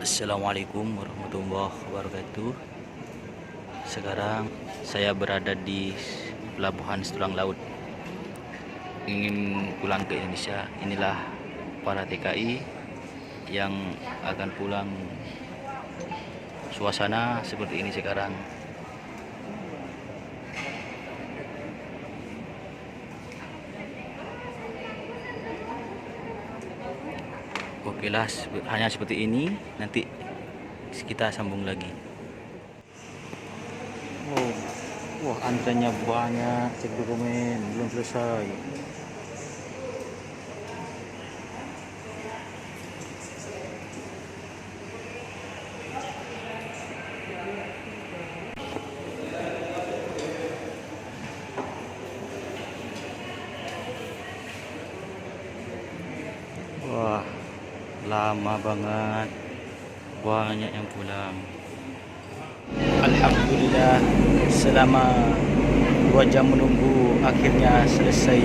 Assalamualaikum warahmatullahi wabarakatuh. Sekarang saya berada di pelabuhan Setulang Laut, ingin pulang ke Indonesia. Inilah para TKI yang akan pulang. Suasana seperti ini sekarang. Oke lah, hanya seperti ini. Nanti kita sambung lagi. Oh, wah, antriannya banyak. Cek dokumen belum selesai. Wah, lama banget. Banyak yang pulang. Alhamdulillah, selama 2 jam menunggu akhirnya selesai.